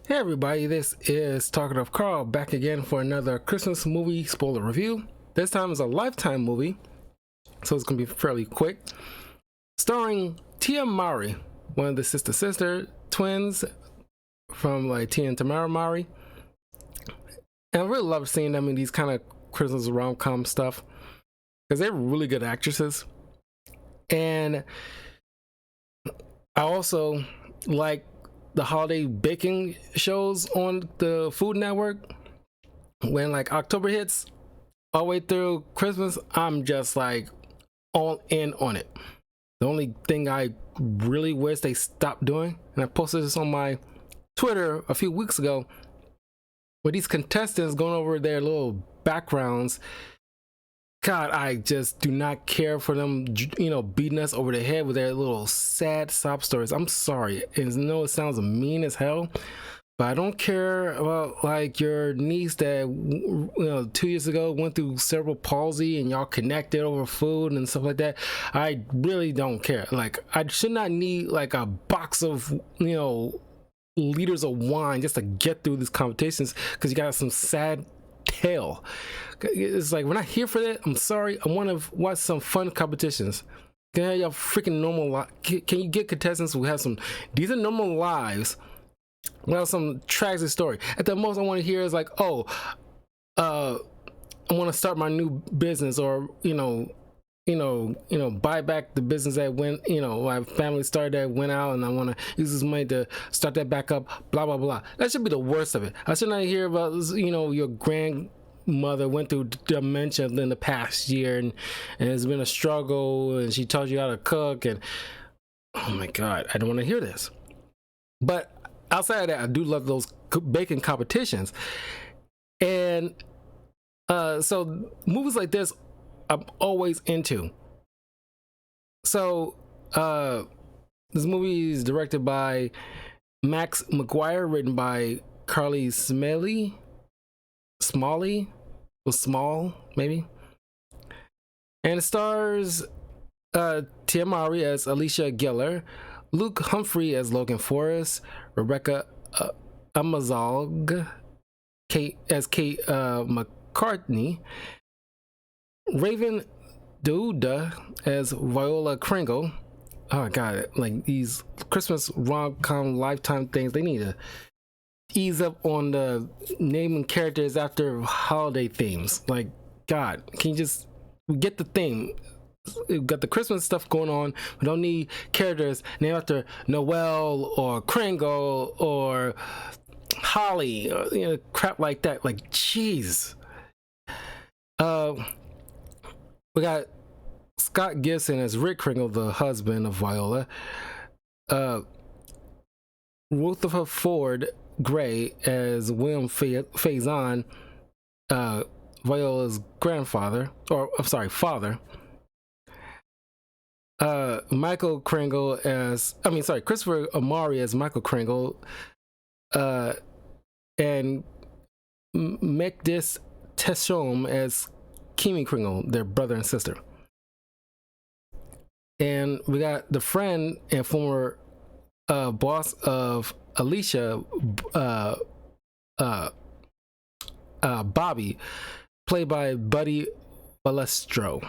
Hey everybody, this is Talkative Carl back again for another Christmas movie spoiler review. This time is a Lifetime movie, so it's going to be fairly quick. Starring Tia Mowry, one of the sister twins from like Tia and Tamara Mowry. And I really love seeing them in these kind of Christmas rom-com stuff because they're really good actresses. And I also like the holiday baking shows on the Food Network. When like October hits all the way through Christmas, I'm just like all in on it. The only thing I really wish they stopped doing, and I posted this on my Twitter a few weeks ago, with these contestants going over their little backgrounds. God, I just do not care for them, beating us over the head with their little sad sob stories. I'm sorry. And I know it sounds mean as hell, but I don't care about like your niece that 2 years ago went through cerebral palsy and y'all connected over food and stuff like that. I really don't care. Like, I should not need like a box of liters of wine just to get through these competitions because you got some sad tale. It's like, we're not here for that. I'm sorry. I want to watch some fun competitions. Can I have your freaking normal can you get contestants who have some decent normal lives without some tragic story? At the most I want to hear is like, I want to start my new business, or buy back the business that went, my family started that went out, and I want to use this money to start that back up, blah blah blah. That should be the worst of it. I should not hear about your grandmother went through dementia in the past year, and it's been a struggle, and she taught you how to cook, and oh my god, I don't want to hear this. But outside of that, I do love those baking competitions. And so movies like this I'm always into. So this movie is directed by Max McGuire, written by Carly Smalley, or Small maybe, and it stars Tia Mowry as Alicia Geller, Luke Humphrey as Logan Forrest, Rebecca Amazalg as Kate McCartney, Raven Douda as Viola Kringle. Oh my god, like these Christmas rom-com Lifetime things, they need to ease up on the naming characters after holiday themes. Like, god, can you just get the theme? We've got the Christmas stuff going on. We don't need characters named after Noel or Kringle or Holly or crap like that. Like, jeez. We got Scott Gibson as Rick Kringle, the husband of Viola. Rutherford Ford Gray as William Faison, Viola's grandfather, or I'm sorry, father. Michael Kringle Christopher Amari as Michael Kringle, and Mekdis Teshome as Kimi Kringle, their brother and sister. And we got the friend and former boss of Alicia, Bobby, played by Buddy Balestro.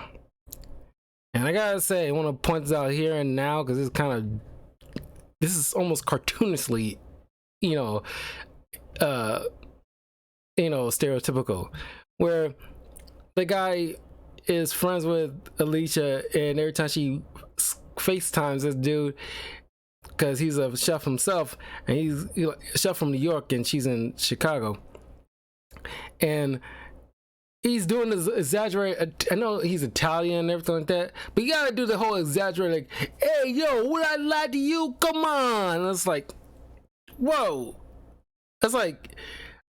And I gotta say, I want to point this out here and now because this is almost cartoonishly, stereotypical, where the guy is friends with Alicia, and every time she FaceTimes this dude, because he's a chef himself, and he's a chef from New York, and she's in Chicago, and he's doing this exaggerated. I know he's Italian and everything like that, but you gotta do the whole exaggerated, like, "Hey, yo, would I lie to you? Come on!" And it's like, whoa. It's like,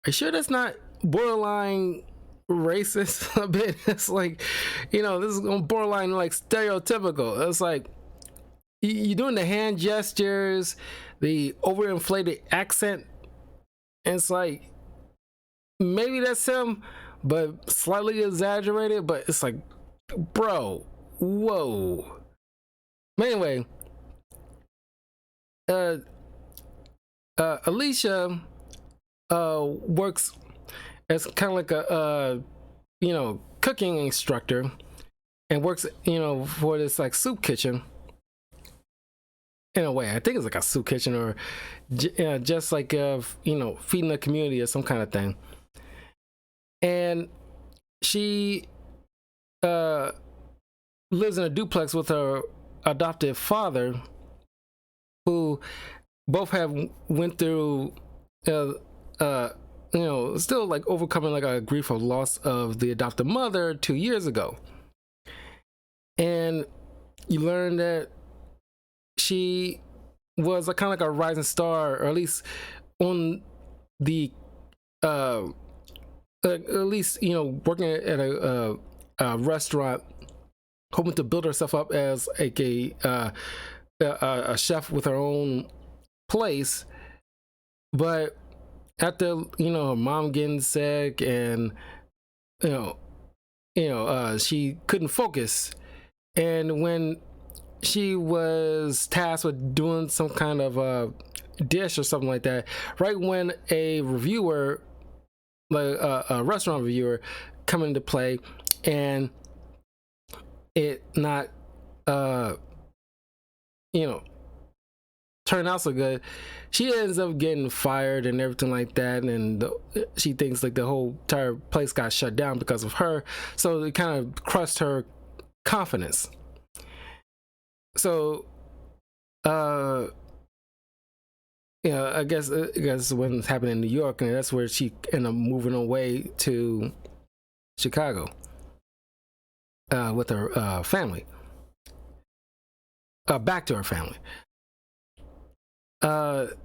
are you sure that's not borderline racist a bit? It's like, this is borderline like stereotypical. It's like you're doing the hand gestures, the overinflated accent, and it's like maybe that's him, but slightly exaggerated. But it's like, bro, whoa. But anyway, Alicia works as kind of like a cooking instructor, and works for this like soup kitchen. In a way, I think it's like a soup kitchen, or just like feeding the community or some kind of thing. And she lives in a duplex with her adoptive father, who both have went through still like overcoming like a grief of loss of the adoptive mother 2 years ago. And you learn that she was kind of like a rising star, or at least on the at least working at a restaurant, hoping to build herself up as like a chef with her own place. But after her mom getting sick, and she couldn't focus, and when she was tasked with doing some kind of dish or something like that, right when a reviewer, like a restaurant reviewer, come into play, and it not turn out so good, she ends up getting fired and everything like that. And she thinks like the whole entire place got shut down because of her, so it kind of crushed her confidence. So I guess when it's happening in New York, and that's where she ended up moving away to Chicago with her family, back to her family. But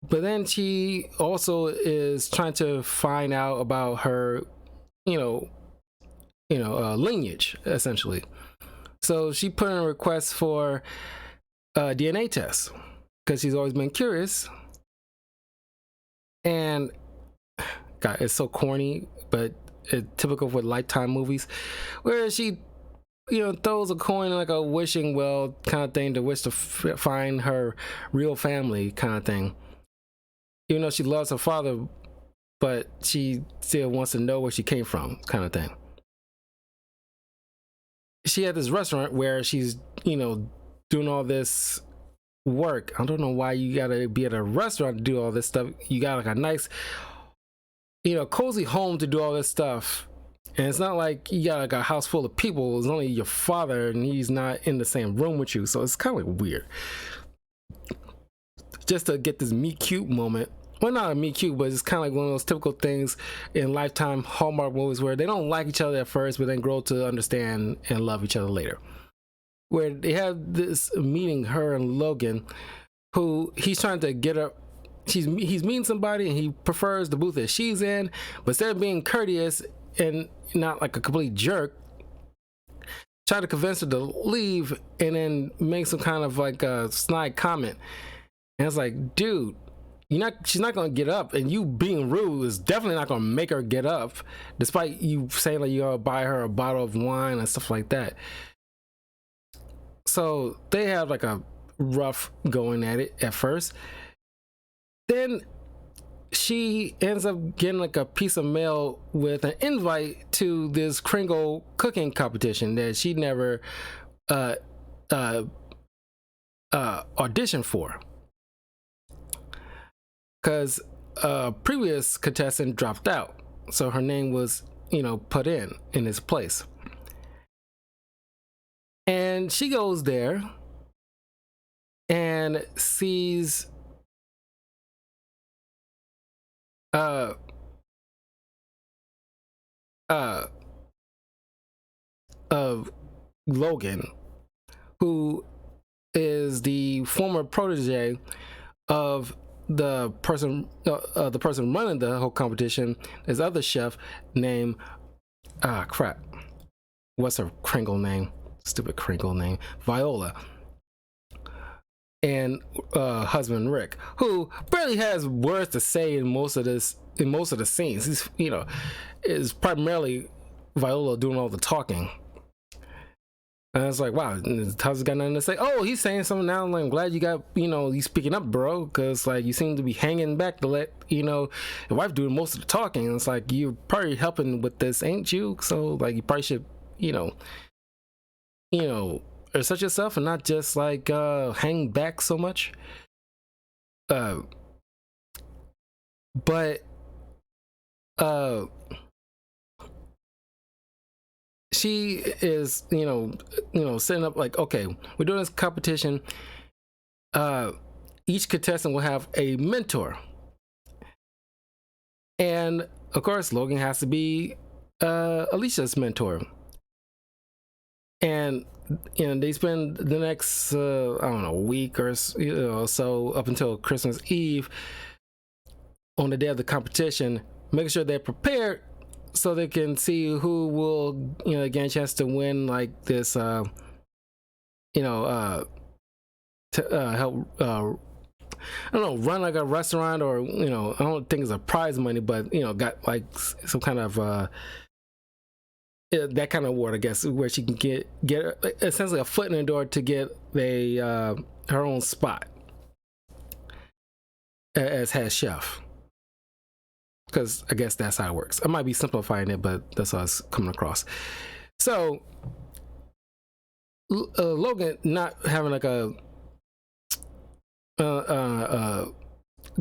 then she also is trying to find out about her, lineage, essentially. So she put in a request for a DNA test because she's always been curious. And God, it's so corny, but it's typical for Lifetime movies, where she throws a coin like a wishing well kind of thing to wish to find her real family kind of thing. Even though she loves her father, but she still wants to know where she came from kind of thing. She had this restaurant where she's doing all this work. I don't know why you gotta be at a restaurant to do all this stuff. You got like a nice cozy home to do all this stuff. And it's not like you got like a house full of people. It's only your father, and he's not in the same room with you. So it's kind of like weird. Just to get this meet cute moment. Well, not a meet cute, but it's kind of like one of those typical things in Lifetime Hallmark movies where they don't like each other at first, but then grow to understand and love each other later. Where they have this meeting, her and Logan, who he's trying to get her. He's meeting somebody, and he prefers the booth that she's in, but instead of being courteous and not like a complete jerk, try to convince her to leave, and then make some kind of like a snide comment. And it's like, dude, she's not gonna get up, and you being rude is definitely not gonna make her get up, despite you saying like you're gonna buy her a bottle of wine and stuff like that. So they have like a rough going at it at first. Then she ends up getting like a piece of mail with an invite to this Kringle cooking competition that she never auditioned for, because a previous contestant dropped out, so her name was put in his place. And she goes there and sees Logan, who is the former protege of the person running the whole competition. This other chef named what's her Kringle name? Stupid Kringle name. Viola. And husband Rick, who barely has words to say in most of the scenes. He's is primarily Viola doing all the talking. And it's like, wow, Tubbs got nothing to say. Oh, he's saying something now. I'm glad you got, you speaking up, bro, because like you seem to be hanging back to let your wife do most of the talking. And it's like you're probably helping with this, ain't you? So like you probably should, assert yourself and not just like hang back so much. But she is setting up like, okay, we're doing this competition. Each contestant will have a mentor, and of course Logan has to be Alicia's mentor. And they spend the next I don't know, week or so up until Christmas Eve on the day of the competition, making sure they're prepared so they can see who will get a chance to win like this help I don't know, run like a restaurant, or I don't think it's a prize money, but got like some kind of that kind of award, I guess, where she can get essentially a foot in the door to get her own spot as head chef. Because I guess that's how it works. I might be simplifying it, but that's how it's coming across. So Logan not having like a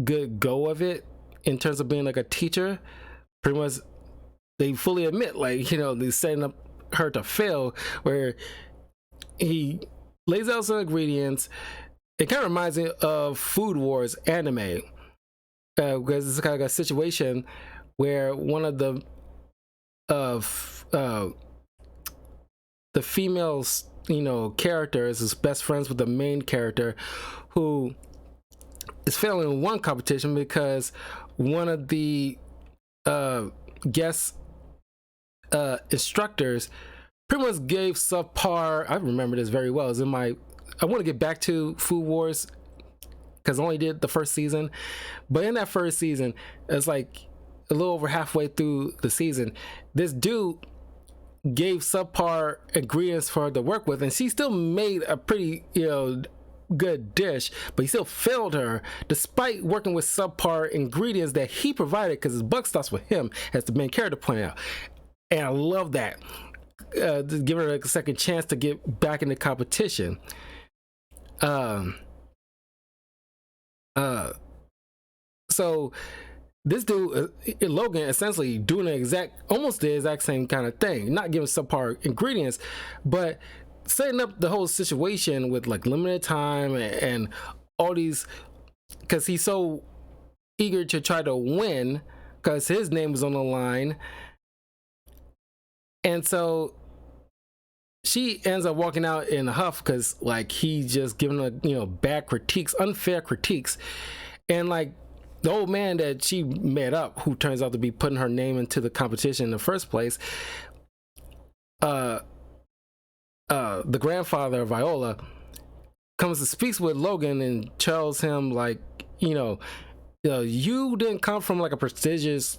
good go of it in terms of being like a teacher, pretty much they fully admit, like, they're setting up her to fail, where he lays out some ingredients. It kind of reminds me of Food Wars anime, because it's kind of like a situation where one of the female characters is best friends with the main character, who is failing in one competition because one of the guest instructors pretty much gave subpar. I remember this very well. I want to get back to Food Wars because I only did the first season, but in that first season, it's like a little over halfway through the season, this dude gave subpar ingredients for her to work with, and she still made a pretty good dish, but he still failed her despite working with subpar ingredients that he provided, because his buck stops with him, as the main character pointed out. And I love that, just giving her a second chance to get back in the competition. So this dude, Logan, essentially doing almost the exact same kind of thing, not giving subpar ingredients, but setting up the whole situation with like limited time and all these, because he's so eager to try to win because his name is on the line. And so she ends up walking out in a huff because like he just giving her bad critiques, unfair critiques. And like the old man that she met up, who turns out to be putting her name into the competition in the first place, the grandfather of Viola, comes and speaks with Logan and tells him like, you didn't come from like a prestigious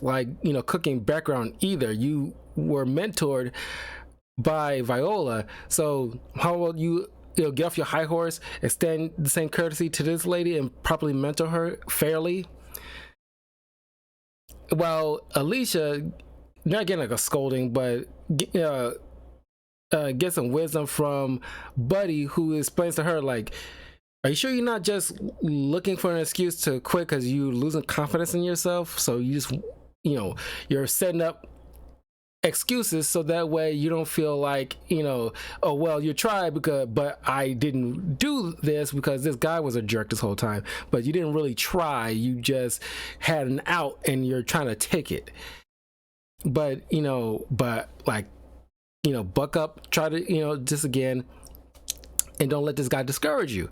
cooking background either. You were mentored by Viola, so how about you get off your high horse, extend the same courtesy to this lady, and properly mentor her fairly. Well, Alicia, not getting like a scolding, but get some wisdom from Buddy, who explains to her like, are you sure you're not just looking for an excuse to quit because you're losing confidence in yourself? So you just you're setting up excuses so that way you don't feel like oh well, you tried but I didn't do this because this guy was a jerk this whole time. But you didn't really try, you just had an out and you're trying to take it. But buck up, try to just again, and don't let this guy discourage you.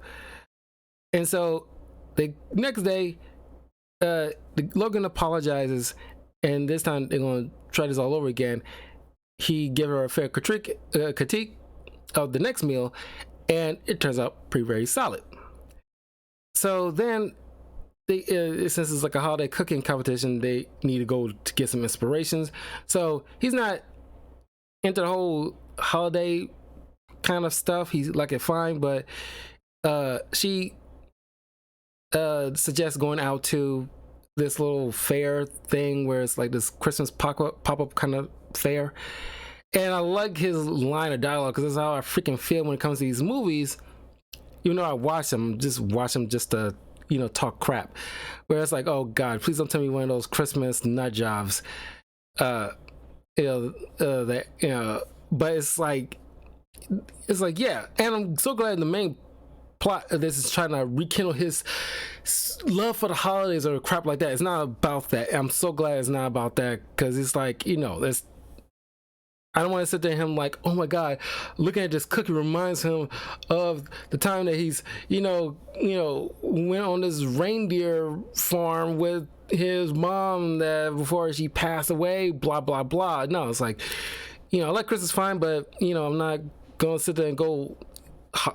And so the next day, Logan apologizes, and this time they're gonna try this all over again. He gave her a fair critique of the next meal, and it turns out pretty very solid. So then they, since it's like a holiday cooking competition, they need to go to get some inspirations. So he's not into the whole holiday kind of stuff, he's like it fine, but she suggests going out to this little fair thing where it's like this Christmas pop-up kind of fair. And I like his line of dialogue because that's how I freaking feel when it comes to these movies. Even though I watch them just to, you know, talk crap. Where it's like, oh God, please don't tell me one of those Christmas nut jobs. That you know, but it's like, yeah. And I'm so glad the main plot of this is trying to rekindle his love for the holidays or crap like that. It's not about that. I'm so glad it's not about that, because it's like, you know, there's, I don't want to sit there and him like, oh my God, looking at this cookie reminds him of the time that he's, you know, went on this reindeer farm with his mom that before she passed away, blah, blah, blah. No, it's like, you know, I like Christmas fine, but, you know, I'm not going to sit there and go,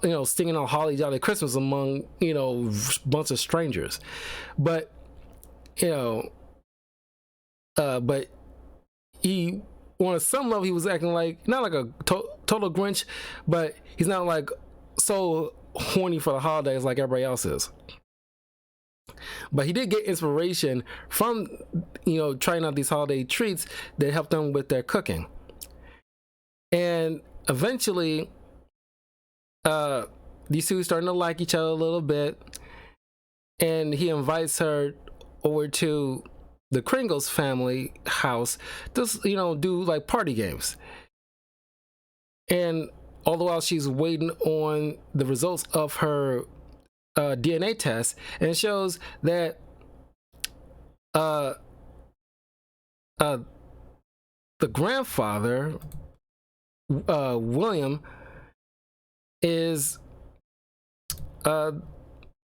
you know, singing on Holly Jolly Christmas among, you know, a bunch of strangers. But, you know, but he, on some level, he was acting like, not like a total Grinch, but he's not like so horny for the holidays like everybody else is. But he did get inspiration from, you know, trying out these holiday treats that helped them with their cooking. And eventually, these two starting to like each other a little bit, and he invites her over to the Kringles family house to, you know, do like party games. And all the while she's waiting on the results of her DNA test, and it shows that the grandfather, William, is her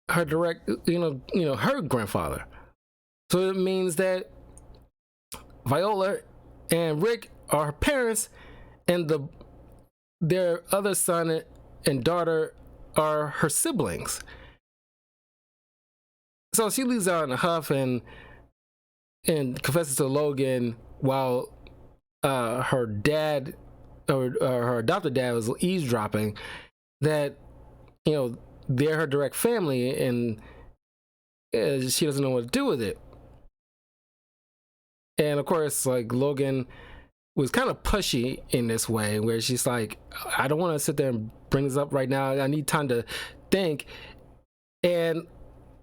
direct, her grandfather. So it means that Viola and Rick are her parents, and their other son and daughter are her siblings. So she leaves out in a huff and confesses to Logan while her dad, or her adopted dad, was eavesdropping, that, you know, they're her direct family, and she doesn't know what to do with it. And of course, like, Logan was kind of pushy in this way, where she's like, I don't want to sit there and bring this up right now. I need time to think. And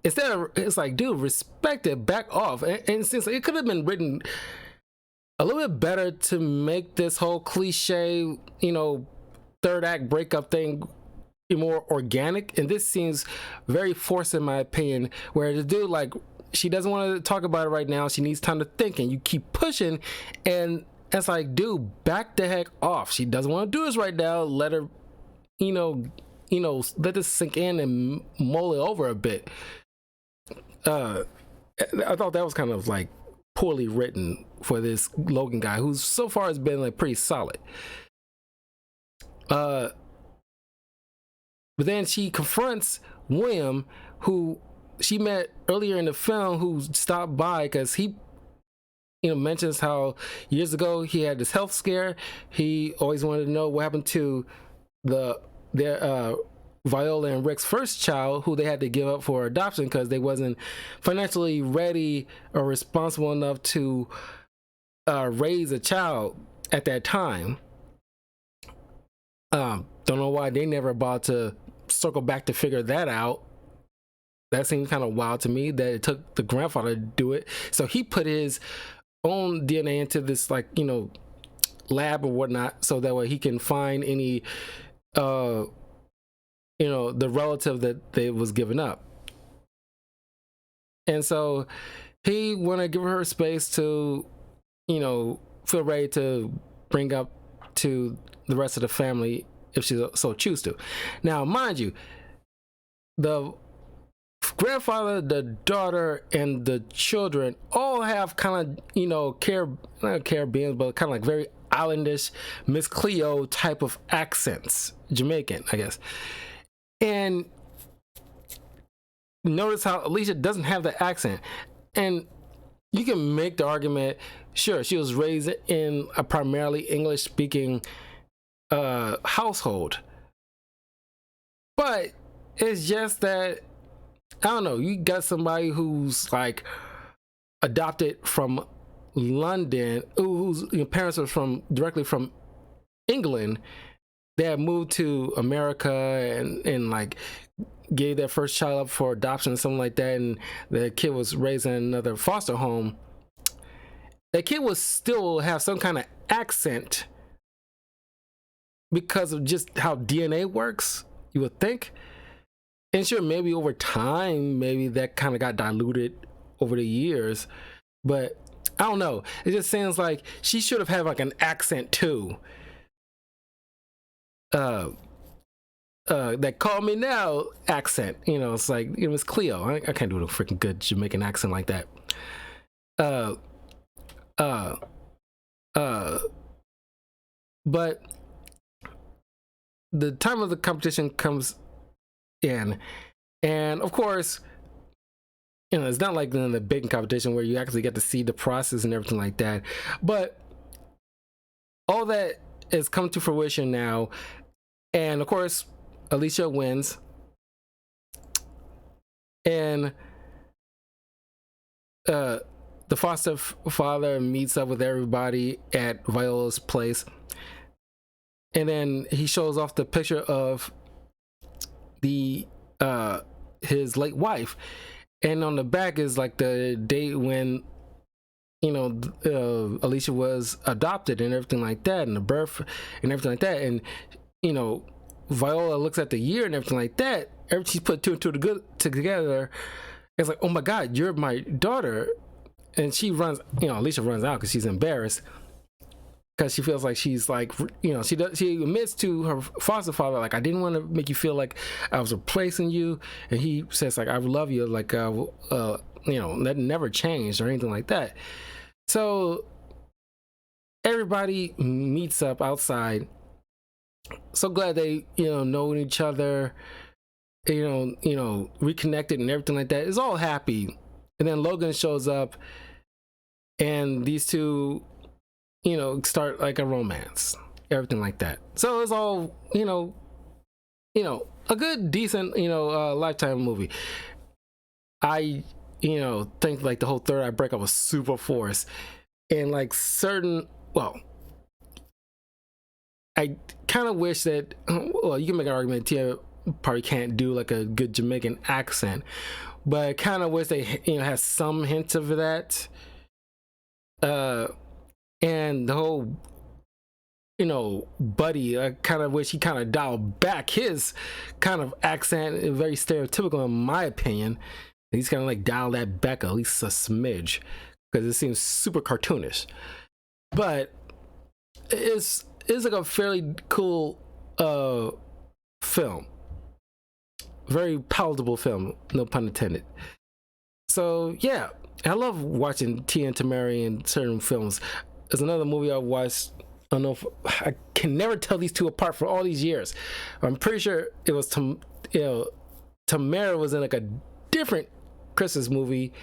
instead of, it's like, dude, respect it, back off. And since it could have been written a little bit better to make this whole cliche, you know, third act breakup thing more organic. And this seems very forced, in my opinion, where the dude, like, she doesn't want to talk about it right now. She needs time to think, and you keep pushing, and it's like, dude, back the heck off. She doesn't want to do this right now. Let her, let this sink in and mull it over a bit. I thought that was kind of like poorly written for this Logan guy, who so far has been like pretty solid. But then she confronts William, who she met earlier in the film, who stopped by because he, mentions how years ago he had this health scare. He always wanted to know what happened to their Viola and Rick's first child, who they had to give up for adoption because they wasn't financially ready or responsible enough to raise a child at that time. Don't know why they never bothered to circle back to figure that out. That seems kind of wild to me that it took the grandfather to do it. So he put his own DNA into this, like, lab or whatnot, so that way he can find any, the relative that they was given up. And so he want to give her space to, feel ready to bring up to the rest of the family if she so choose to. Now, mind you, the grandfather, the daughter, and the children all have kind of, not Caribbean, but kind of like very islandish, Miss Cleo type of accents. Jamaican, I guess. And notice how Alicia doesn't have the accent. And you can make the argument, sure, she was raised in a primarily English-speaking household. But it's just that I don't know. You got somebody who's like adopted from London, whose parents are from directly from England. They had moved to America and like gave their first child up for adoption, something like that, and the kid was raised in another foster home. That kid will still have some kind of accent because of just how DNA works, you would think. And sure, maybe over time, maybe that kind of got diluted over the years, but I don't know. It just seems like she should have had like an accent too. That call me now accent. It's like it was Cleo. I can't do a freaking good Jamaican accent like that. But the time of the competition comes in, and of course, it's not like in the big competition where you actually get to see the process and everything like that. But all that has come to fruition now, and of course, Alicia wins, and the foster father meets up with everybody at Viola's place, and then he shows off the picture of the his late wife, and on the back is like the date when Alicia was adopted and everything like that, and the birth and everything like that, and Viola looks at the year and everything like that. She's put two and two together. It's like, oh my God, you're my daughter. And she runs, Alicia runs out because she's embarrassed, because she feels like she's like, she admits to her foster father, like, I didn't want to make you feel like I was replacing you. And he says, like, I love you, like, that never changed or anything like that. So everybody meets up outside. So glad they, know each other, reconnected and everything like that. It's all happy. And then Logan shows up, and these two, start like a romance, everything like that. So it's all, a good, decent, Lifetime movie. I, think like the whole Third Eye breakup was super forced, and like I kind of wish that, well, you can make an argument Tia probably can't do like a good Jamaican accent, but I kind of wish they, had some hints of that. And the whole, Buddy, I kind of wish he kind of dialed back his kind of accent, very stereotypical in my opinion. He's kind of like dialed that back at least a smidge, because it seems super cartoonish. But it's like a fairly cool film, very palatable film, no pun intended. So yeah, I love watching Tia and Tamari in certain films. There's another movie I watched. I don't know if I can never tell these two apart for all these years. I'm pretty sure it was Tamara was in like a different Christmas movie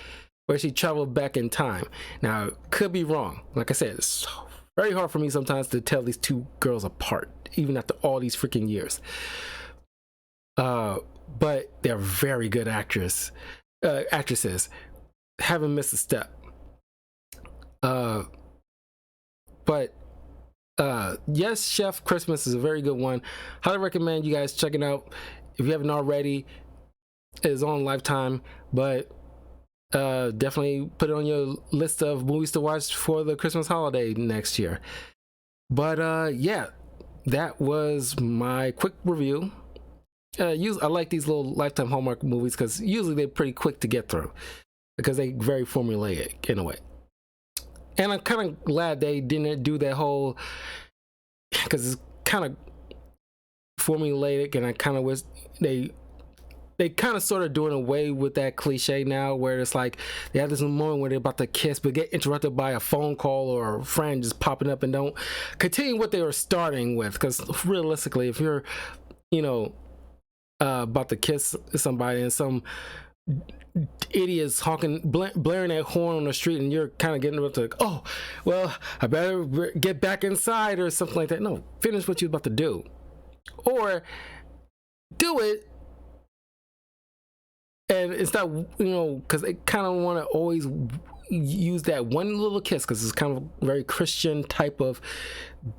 where she traveled back in time. Now, could be wrong. Like I said, it's very hard for me sometimes to tell these two girls apart, even after all these freaking years. But they're very good actresses. Haven't missed a step. But yes, Chef Christmas is a very good one. Highly recommend you guys checking out. If you haven't already, it is on Lifetime, but definitely put it on your list of movies to watch for the Christmas holiday next year. But yeah, that was my quick review. I like these little Lifetime Hallmark movies because usually they're pretty quick to get through, because they're very formulaic in a way. And I'm kind of glad they didn't do that whole, because it's kind of formulaic, and I kind of wish they kind of sort of doing away with that cliche now, where it's like they have this moment where they're about to kiss but get interrupted by a phone call or a friend just popping up and don't continue what they were starting with. Because realistically, if you're about to kiss somebody and some idiots honking, blaring that horn on the street, and you're kind of getting up to like, oh, well, I better get back inside or something like that. No, finish what you're about to do. Or do it, and it's not, because they kind of want to always use that one little kiss, because it's kind of very Christian type of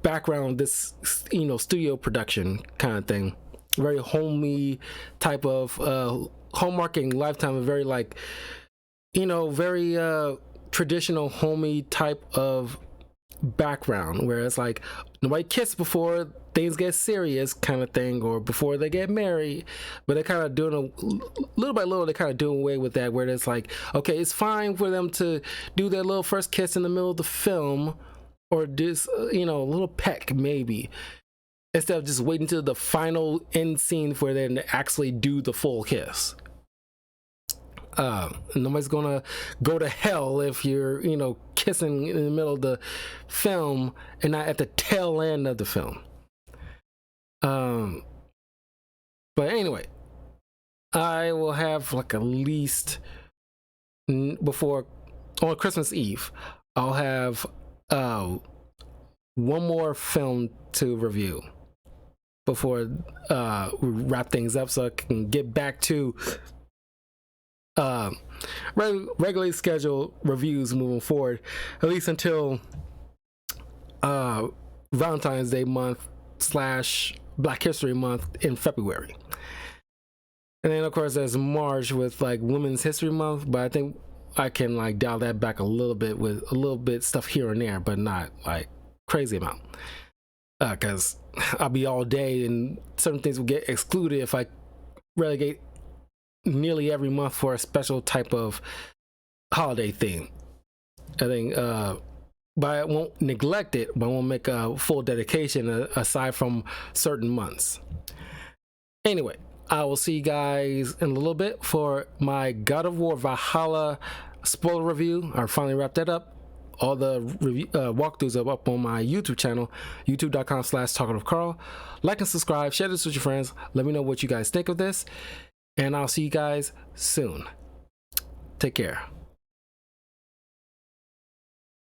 background, this studio production kind of thing, very homey type of Hallmark and Lifetime, very like very traditional homey type of background, where it's like nobody kissed before things get serious kind of thing, or before they get married, but they're kind of doing a little by little, they're kind of doing away with that, where it's like, okay, it's fine for them to do their little first kiss in the middle of the film, or just a little peck maybe, instead of just waiting till the final end scene for them to actually do the full kiss. Nobody's gonna go to hell if you're kissing in the middle of the film and not at the tail end of the film. But anyway, I will have like at least before, on Christmas Eve, I'll have one more film to review before we wrap things up, so I can get back to regularly scheduled reviews moving forward, at least until Valentine's Day month / Black History Month in February. And then of course there's March with like Women's History Month, but I think I can like dial that back a little bit with a little bit stuff here and there, but not like crazy amount, because I'll be all day and certain things will get excluded if I relegate nearly every month for a special type of holiday theme. I think but I won't neglect it, but I won't make a full dedication aside from certain months. Anyway, I will see you guys in a little bit for my God of War Valhalla spoiler review. I finally wrapped that up. All the walkthroughs are up on my YouTube channel, youtube.com/talkingofcarl. Like and subscribe, share this with your friends. Let me know what you guys think of this, and I'll see you guys soon. Take care.